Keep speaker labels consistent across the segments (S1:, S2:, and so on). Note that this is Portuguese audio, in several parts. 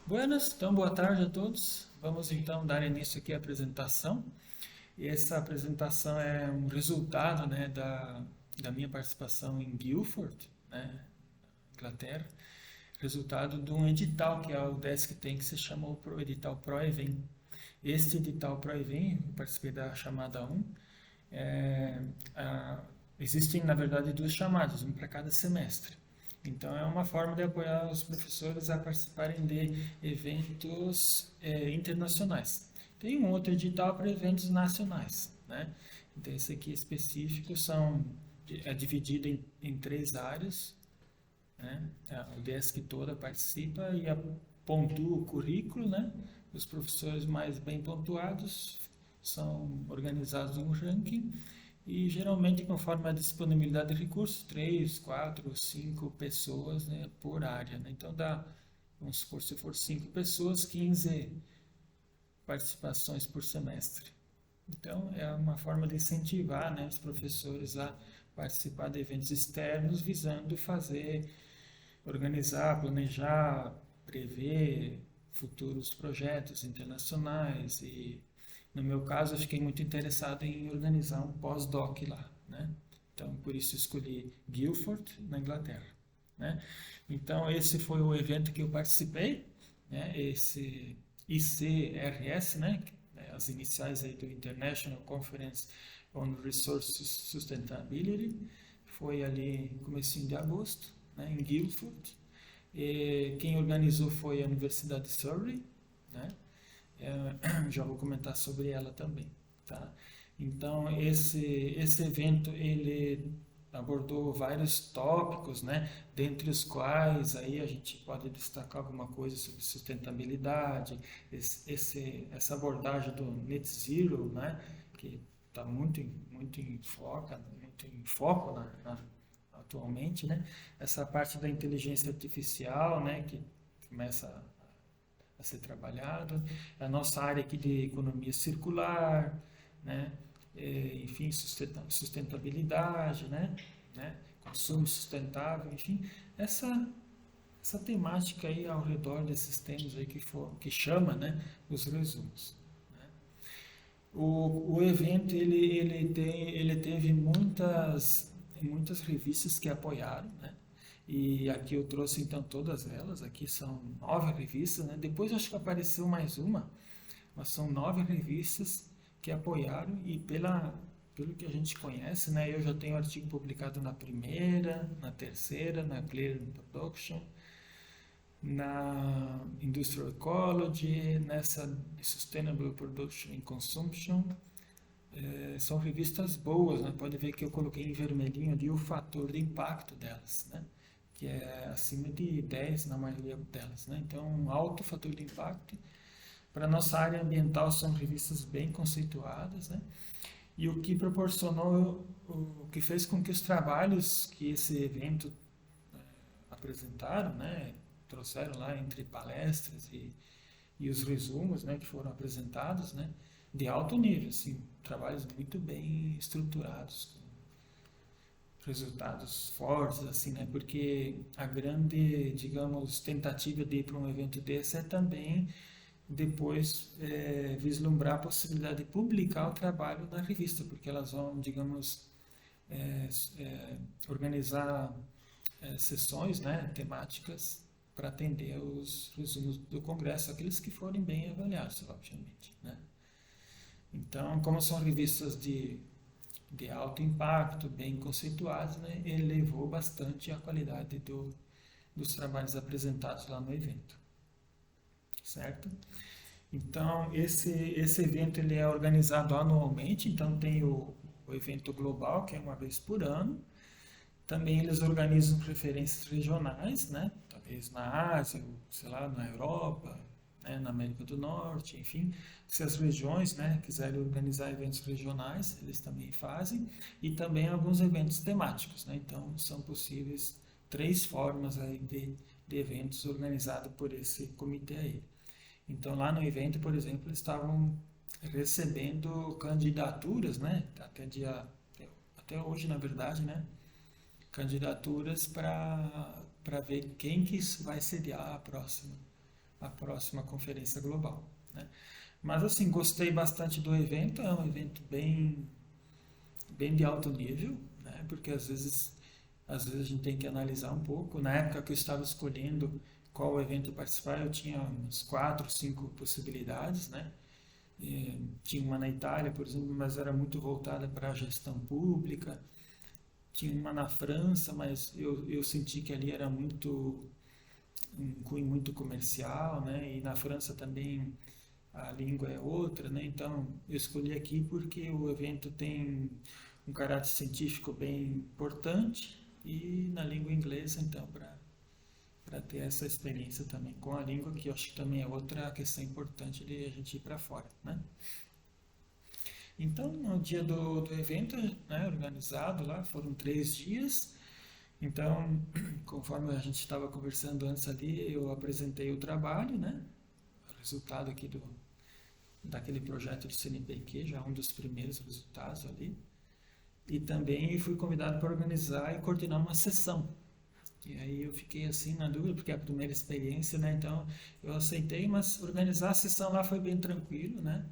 S1: Buenas, então boa tarde a todos. Vamos então dar início aqui à apresentação. E essa apresentação é um resultado, né, da minha participação em Guildford, né, Inglaterra, resultado de um edital que a UDESC tem que se chamou edital ProEvent. Este edital ProEvent, eu participei da chamada 1, é, a- existem na verdade duas chamadas, uma para cada semestre. Então, é uma forma de apoiar os professores a participarem de eventos internacionais. Tem um outro edital para eventos nacionais, né? Então, esse aqui específico é dividido em três áreas, né? A UDESC toda participa e pontua o currículo, né? Os professores mais bem pontuados são organizados em um ranking e geralmente conforme a disponibilidade de recursos, 3, 4, 5 pessoas, né, por área, né? Então dá, vamos supor, se for 5 pessoas, 15 participações por semestre. Então é uma forma de incentivar, né, os professores a participar de eventos externos visando fazer, organizar, planejar, prever futuros projetos internacionais e no meu caso eu fiquei muito interessado em organizar um pós-doc lá, né? Então por isso escolhi Guildford na Inglaterra, né? Então esse foi o evento que eu participei, né? Esse ICRS, né? As iniciais aí do International Conference on Resource Sustainability, foi ali no comecinho de agosto, né, em Guildford. E quem organizou foi a Universidade de Surrey, né? Já vou comentar sobre ela também, tá? Então esse evento ele abordou vários tópicos, né? Dentre os quais aí a gente pode destacar alguma coisa sobre sustentabilidade, essa abordagem do net zero, né? Que está muito em foco atualmente, né? Essa parte da inteligência artificial, né? Que começa a ser trabalhado, a nossa área aqui de economia circular, né? Enfim, sustentabilidade, né? Consumo sustentável, enfim, essa essa temática aí ao redor desses temas aí que chama, né, os resumos. O evento ele teve muitas revistas que apoiaram, né? E aqui eu trouxe então todas elas. Aqui são 9 revistas, né? Depois acho que apareceu mais uma, mas são 9 revistas que apoiaram e pelo que a gente conhece, né? Eu já tenho artigo publicado na primeira, na terceira, na Clear Production, na Industrial Ecology, nessa Sustainable Production and Consumption. São revistas boas, né? Pode ver que eu coloquei em vermelhinho ali o fator de impacto delas, né? Que é acima de 10 na maioria delas, né? Então, um alto fator de impacto. Para a nossa área ambiental, são revistas bem conceituadas, né? E o que proporcionou, o que fez com que os trabalhos que esse evento apresentaram, né? Trouxeram lá entre palestras e os resumos, né, que foram apresentados, né, de alto nível, assim, trabalhos muito bem estruturados, com resultados fortes, assim, né, porque a grande, digamos, tentativa de ir para um evento desse é também depois vislumbrar a possibilidade de publicar o trabalho na revista, porque elas vão, digamos, é, é, organizar sessões, né, temáticas para atender os resumos do Congresso, aqueles que forem bem avaliados, obviamente, né? Então, como são revistas de alto impacto, bem conceituadas, né, elevou bastante a qualidade dos trabalhos apresentados lá no evento, certo? Então, esse evento ele é organizado anualmente, então tem o evento global, que é uma vez por ano. Também eles organizam referências regionais, né? Talvez na Ásia, sei lá, na Europa, né? Na América do Norte, enfim. Se as regiões, né, quiserem organizar eventos regionais, eles também fazem. E também alguns eventos temáticos, né? Então, são possíveis 3 formas aí de eventos organizados por esse comitê aí. Então, lá no evento, por exemplo, eles estavam recebendo candidaturas, né? Até hoje, na verdade, né? Candidaturas para ver quem que vai sediar a próxima. a próxima conferência global, né? Mas assim, gostei bastante do evento, é um evento bem de alto nível, né? Porque às vezes a gente tem que analisar um pouco. Na época que eu estava escolhendo qual evento participar, eu tinha umas 4, 5 possibilidades, né? Tinha uma na Itália, por exemplo, mas era muito voltada para a gestão pública. Tinha uma na França, mas eu senti que ali era um cunho muito comercial, né? E na França também a língua é outra, né? Então eu escolhi aqui porque o evento tem um caráter científico bem importante e na língua inglesa, então, para ter essa experiência também com a língua, que eu acho que também é outra questão importante de a gente ir para fora, né? Então, no dia do evento, né, organizado lá, foram 3 dias. Então, conforme a gente estava conversando antes ali, eu apresentei o trabalho, né? O resultado aqui daquele projeto de CNPq, já um dos primeiros resultados ali. E também fui convidado para organizar e coordenar uma sessão. E aí eu fiquei assim na dúvida, porque é a primeira experiência, né? Então eu aceitei, mas organizar a sessão lá foi bem tranquilo, né?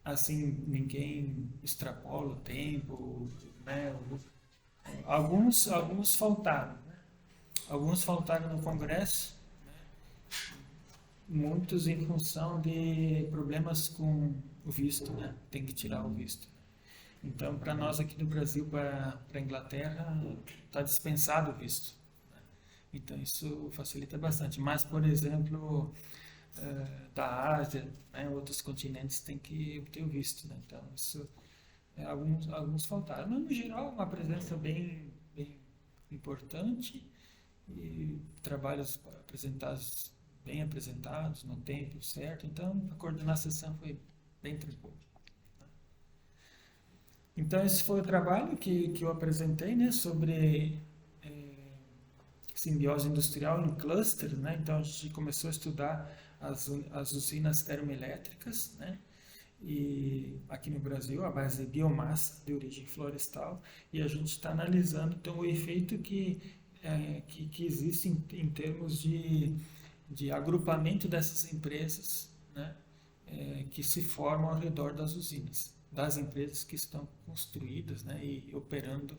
S1: Assim, ninguém extrapola o tempo, né? Alguns faltaram, né? Alguns faltaram no congresso, muitos em função de problemas com o visto, né? Tem que tirar o visto. Então, para nós aqui do Brasil, para a Inglaterra, está dispensado o visto. Então, isso facilita bastante. Mas, por exemplo, da Ásia, né, outros continentes têm que obter o visto, né? Então, isso, alguns faltaram. Mas, no geral, uma presença bem importante e trabalhos apresentados, bem apresentados, no tempo certo. Então, a coordenar a sessão foi bem tranquila. Então, esse foi o trabalho que eu apresentei, né, sobre simbiose industrial em clusters, né? Então, a gente começou a estudar as usinas termoelétricas, né? E aqui no Brasil, a base de biomassa de origem florestal, e a gente está analisando, então, o efeito que existe em termos de agrupamento dessas empresas, né? Que se formam ao redor das usinas, das empresas que estão construídas, né, e operando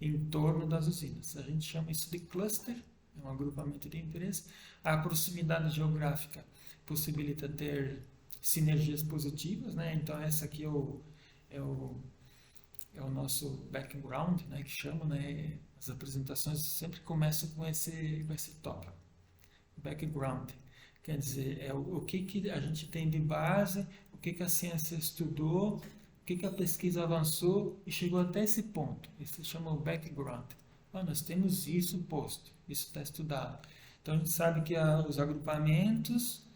S1: em torno das usinas. A gente chama isso de cluster, é um agrupamento de empresas. A proximidade geográfica possibilita ter sinergias positivas, né? Então essa aqui é o, é o nosso background, né, que chama, né? As apresentações sempre começam com esse tópico, background. Quer dizer, é o que a gente tem de base, o que a ciência estudou, o que a pesquisa avançou e chegou até esse ponto. Isso se chama o background. Nós temos isso posto, isso está estudado. Então a gente sabe que os agrupamentos,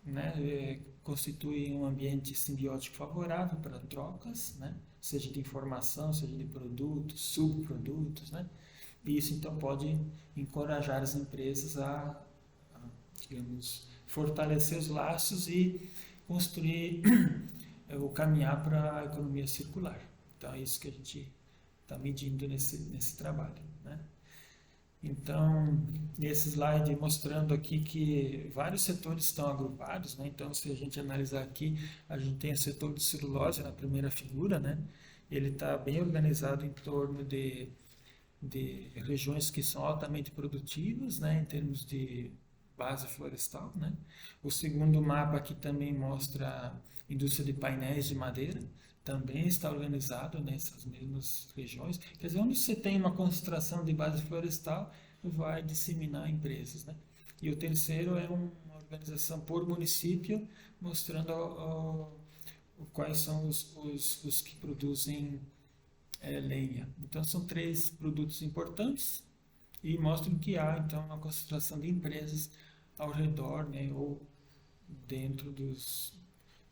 S1: né, constituem um ambiente simbiótico favorável para trocas, né, seja de informação, seja de produtos, subprodutos, né, e isso então pode encorajar as empresas digamos, fortalecer os laços e construir ou caminhar para a economia circular. Então é isso que a gente está medindo nesse trabalho, né? Então, nesse slide mostrando aqui que vários setores estão agrupados, né? Então, se a gente analisar aqui, a gente tem o setor de celulose na primeira figura, né? Ele está bem organizado em torno de regiões que são altamente produtivas, né? Em termos de base florestal, né? O segundo mapa aqui também mostra a indústria de painéis de madeira, também está organizado nessas mesmas regiões. Quer dizer, onde você tem uma concentração de base florestal, vai disseminar empresas, né? E o terceiro é uma organização por município, mostrando quais são os que produzem lenha. Então, são 3 produtos importantes e mostram que há, então, uma concentração de empresas ao redor, né, ou dentro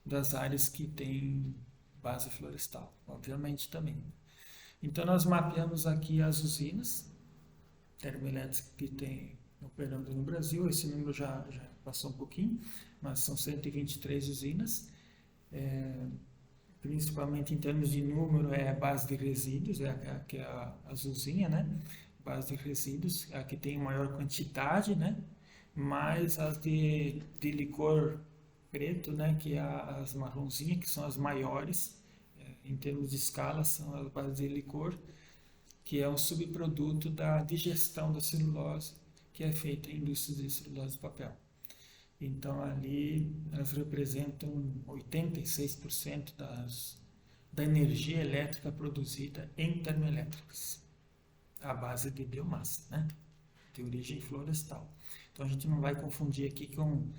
S1: das áreas que têm base florestal, obviamente também. Então, nós mapeamos aqui as usinas termoelétricas que tem operando no Brasil. Esse número já passou um pouquinho, mas são 123 usinas. Principalmente em termos de número, é a base de resíduos, que é a azulzinha, né? Base de resíduos, a que tem maior quantidade, né? mais as de licor preto, né, que é as marronzinhas, que são as maiores, em termos de escala, são as bases de licor, que é um subproduto da digestão da celulose, que é feita em indústrias de celulose e papel. Então, ali elas representam 86% da energia elétrica produzida em termoelétricas, à base de biomassa, né? De origem florestal. Então, a gente não vai confundir aqui com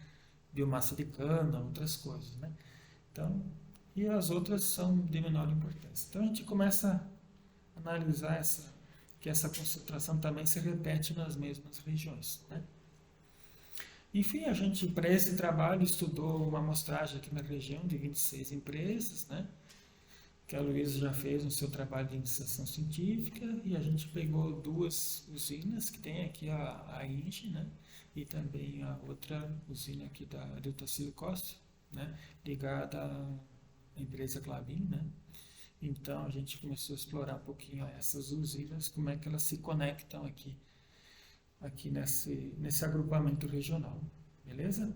S1: biomassa de cana, outras coisas, né? Então, e as outras são de menor importância. Então, a gente começa a analisar que essa concentração também se repete nas mesmas regiões, né? Enfim, a gente, para esse trabalho, estudou uma amostragem aqui na região de 26 empresas, né? Que a Luísa já fez no seu trabalho de iniciação científica, e a gente pegou duas usinas, que tem aqui a INGE, né? E também a outra usina aqui do Tacílio Costa, né? Ligada à empresa Klabin, né? Então a gente começou a explorar um pouquinho essas usinas, como é que elas se conectam aqui nesse agrupamento regional, beleza?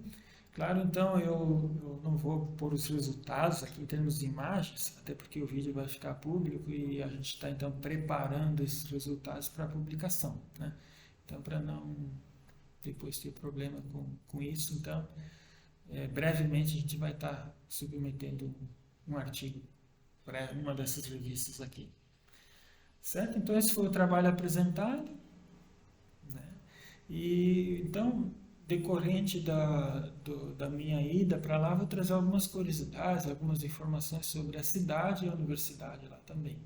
S1: Claro, então eu não vou pôr os resultados aqui em termos de imagens, até porque o vídeo vai ficar público e a gente está então preparando esses resultados para a publicação, né? Então, para não depois ter problema com isso, então brevemente a gente vai estar submetendo um artigo para uma dessas revistas aqui, certo? Então esse foi o trabalho apresentado, né? E então, decorrente da minha ida para lá, vou trazer algumas curiosidades, algumas informações sobre a cidade e a universidade lá também.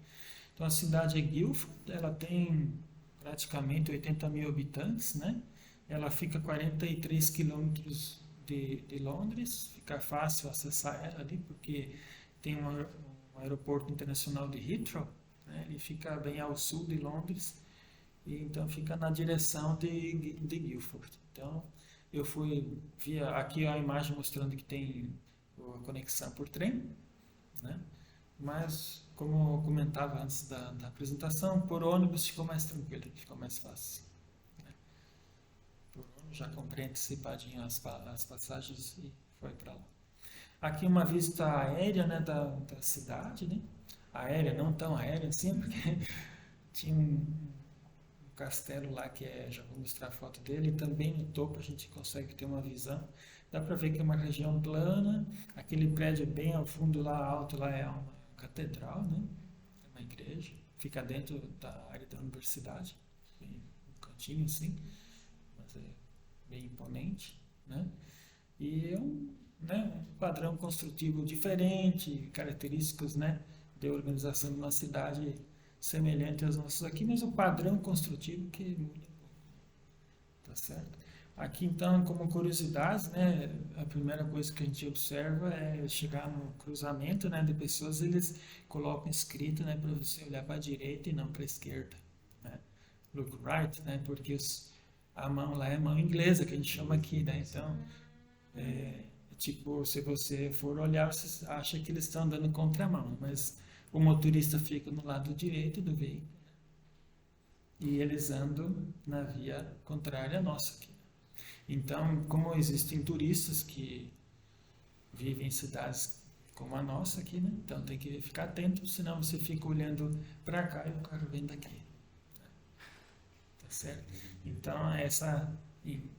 S1: Então, a cidade é Guildford, ela tem praticamente 80 mil habitantes, né? Ela fica a 43 quilômetros de Londres, fica fácil acessar ela ali, porque tem um aeroporto internacional de Heathrow, né? Ele fica bem ao sul de Londres, e então fica na direção de Guildford. Então, eu via aqui a imagem mostrando que tem a conexão por trem, né? Mas, como eu comentava antes da apresentação, por ônibus ficou mais tranquilo, ficou mais fácil, né? Por ônibus já comprei antecipadinho as passagens e foi para lá. Aqui uma vista aérea, né, da cidade, né? Aérea, não tão aérea assim, porque tinha um castelo lá já vou mostrar a foto dele, e também no topo a gente consegue ter uma visão. Dá para ver que é uma região plana, aquele prédio bem ao fundo lá alto lá é uma catedral, né? É uma igreja, fica dentro da área da universidade, bem um cantinho assim, mas é bem imponente, né? E é um padrão construtivo diferente, características, né, de organização de uma cidade semelhante às nossas aqui, mas o padrão construtivo que muda, tá certo? Aqui então, como curiosidade, né, a primeira coisa que a gente observa é chegar no cruzamento, né, de pessoas, eles colocam escrito, né, para você olhar para a direita e não para a esquerda, né? Look right, né, porque a mão lá é mão inglesa, que a gente chama aqui, né? Então, tipo, se você for olhar, você acha que eles estão andando contramão, mas o motorista fica no lado direito do veículo e eles andam na via contrária à nossa aqui. Então, como existem turistas que vivem em cidades como a nossa aqui, né? Então tem que ficar atento, senão você fica olhando para cá e o carro vem daqui. Tá certo? Então,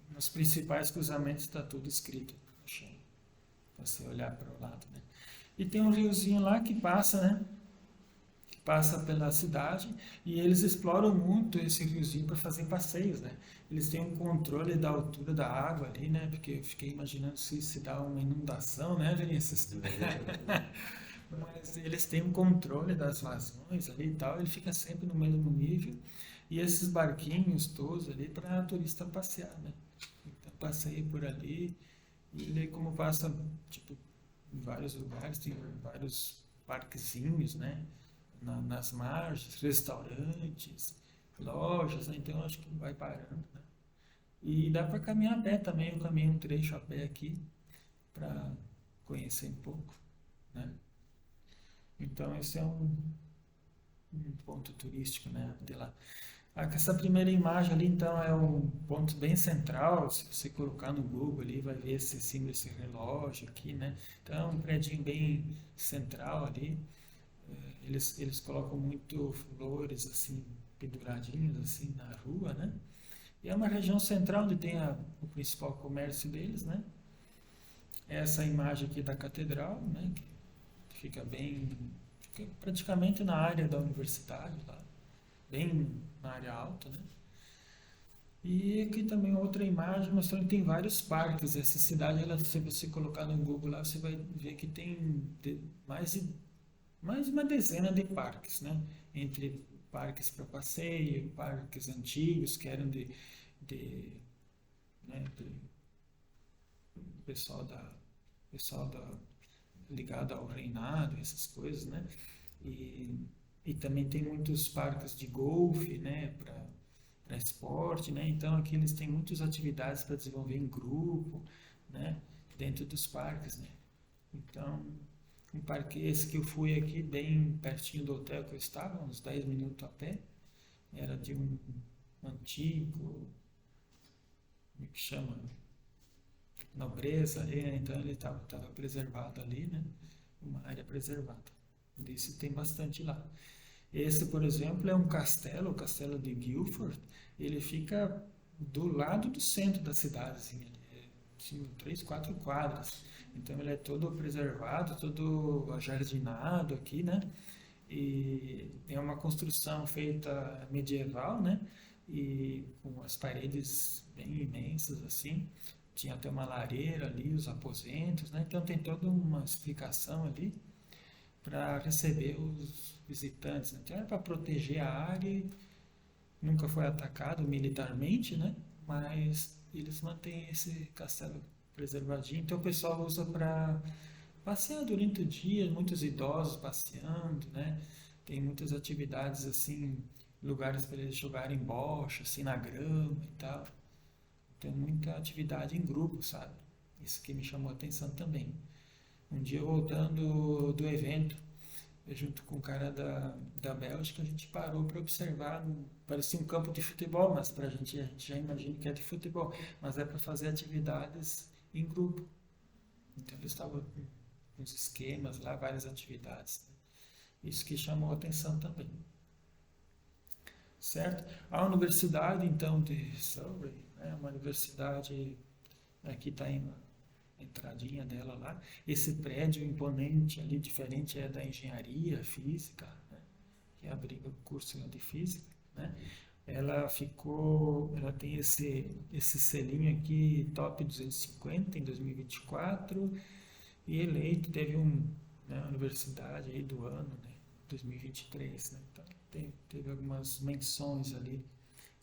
S1: nos principais cruzamentos está tudo escrito no chão, para você olhar para o lado, né? E tem um riozinho lá que passa, né? Passa pela cidade e eles exploram muito esse riozinho para fazer passeios, né? Eles têm um controle da altura da água ali, né? Porque eu fiquei imaginando se dá uma inundação, né, Vinícius? Mas eles têm um controle das vazões ali e tal, ele fica sempre no mesmo nível. E esses barquinhos todos ali para turista passear, né? Então passeia por ali e ele como passa, tipo, em vários lugares, tem vários parquezinhos, né? Nas margens, restaurantes, lojas, né? Então acho que vai parando, né? E dá para caminhar a pé também, eu caminhei um trecho a pé aqui para conhecer um pouco, né? Então esse é um ponto turístico, né, de lá. Essa primeira imagem ali, então, é um ponto bem central. Se você colocar no Google ali, vai ver esse símbolo, esse relógio aqui, né? Então, é um prédio bem central ali. Eles colocam muito flores, assim, penduradinhas, assim, na rua, né? E é uma região central onde tem o principal comércio deles, né? Essa imagem aqui da catedral, né? Que fica bem, fica praticamente na área da universidade lá, bem na área alta, né? E aqui também outra imagem mostrando que tem vários parques. Essa cidade, ela, se você colocar no Google lá, você vai ver que tem mais uma dezena de parques, né? Entre parques para passeio, parques antigos que eram de, né, de pessoal pessoal ligado ao reinado, essas coisas, né? E, e também tem muitos parques de golfe, né? Para esporte, né? Então aqui eles têm muitas atividades para desenvolver em grupo, né? Dentro dos parques, né? Então, um parque esse que eu fui aqui, bem pertinho do hotel que eu estava, uns 10 minutos a pé, era de um antigo, como é que chama? Nobreza ali, né? Então ele estava preservado ali, né? Uma área preservada. Disso tem bastante lá. Esse, por exemplo, é um castelo, o castelo de Guilford. Ele fica do lado do centro da cidade, assim, ele é, assim, 3, 4 quadras. Então ele é todo preservado, todo ajardinado aqui, né? E é uma construção feita medieval, né? E com as paredes bem imensas assim. Tinha até uma lareira ali, os aposentos, né? Então tem toda uma explicação ali para receber os visitantes, né? Então era para proteger a área, nunca foi atacado militarmente, né? Mas eles mantêm esse castelo preservadinho. Então o pessoal usa para passear durante o dia, muitos idosos passeando, né? Tem muitas atividades assim, lugares para eles jogarem bocha, assim na grama e tal. Tem muita atividade em grupo, sabe? Isso que me chamou a atenção também. Um dia voltando do evento, eu junto com o cara da Bélgica, a gente parou para observar. Parecia um campo de futebol, mas para a gente já imagina que é de futebol, mas é para fazer atividades em grupo. Então eles estavam com uns esquemas lá, várias atividades, né? Isso que chamou a atenção também, certo? A universidade, então, de Surrey, né, uma universidade, aqui está a entradinha dela lá. Esse prédio imponente ali, diferente, é da engenharia física, né, que abriga o curso de física, né? Ela tem esse selinho aqui, top 250 em 2024, e eleito, teve né, universidade aí do ano, né, 2023, né? Então, teve algumas menções ali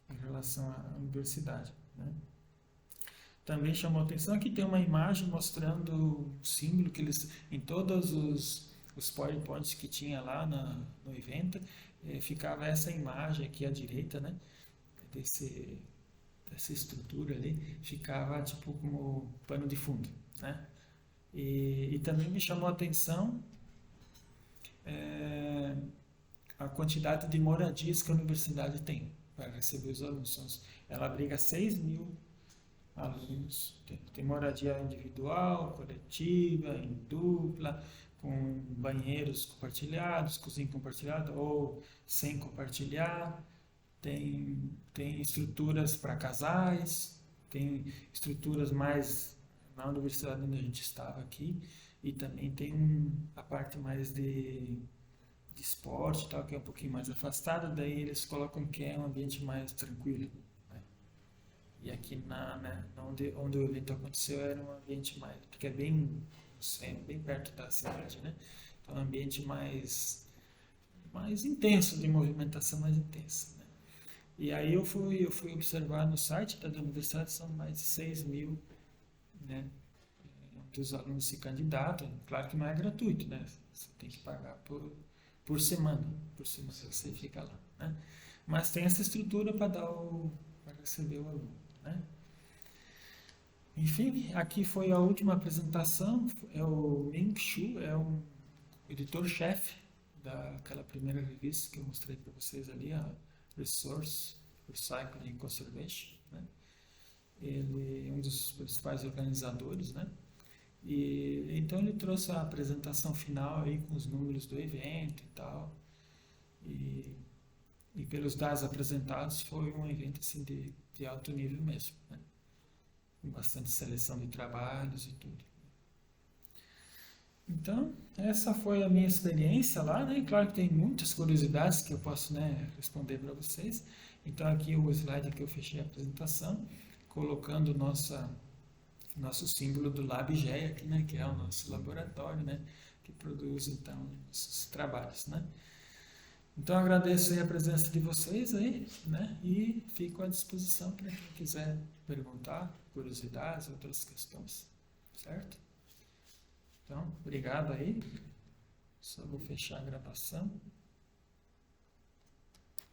S1: em relação à universidade, né? Também chamou a atenção que tem uma imagem mostrando o símbolo que eles, em todos os PowerPoints que tinha lá no evento, ficava essa imagem aqui à direita, né? Desse, dessa estrutura ali, ficava tipo como pano de fundo, né? E também me chamou a atenção é, a quantidade de moradias que a universidade tem para receber os alunos. Ela abriga 6 mil alunos. Tem moradia individual, coletiva, em dupla, com banheiros compartilhados, cozinha compartilhada ou sem compartilhar. Tem estruturas para casais, tem estruturas mais na universidade onde a gente estava aqui, e também tem a parte mais de esporte, tal, que é um pouquinho mais afastada, daí eles colocam que é um ambiente mais tranquilo, né? E aqui né, onde o evento aconteceu era um ambiente mais, porque é bem perto da cidade, né? Então é um ambiente mais intenso, de movimentação mais intensa, né? E aí eu fui observar no site da universidade, são mais de 6 mil, né, que os alunos se candidatam. Claro que não é gratuito, né? Você tem que pagar por semana você fica lá, né? Mas tem essa estrutura para receber o aluno, né? Enfim, aqui foi a última apresentação. É o Ming Shu, é um editor-chefe daquela primeira revista que eu mostrei para vocês ali, a Resource Recycling Conservation, né? Ele é um dos principais organizadores, né? E então ele trouxe a apresentação final aí com os números do evento e tal. E, e pelos dados apresentados foi um evento assim de alto nível mesmo, né? Com bastante seleção de trabalhos e tudo. Então, essa foi a minha experiência lá, né? Claro que tem muitas curiosidades que eu posso, né, responder para vocês. Então, aqui o slide que eu fechei a apresentação, colocando nosso símbolo do LabGEA aqui, né, que é o nosso laboratório, né, que produz, então, esses trabalhos, né. Então, agradeço aí a presença de vocês aí, né, e fico à disposição para quem quiser perguntar, curiosidades, outras questões, certo? Então, obrigado aí. Só vou fechar a gravação.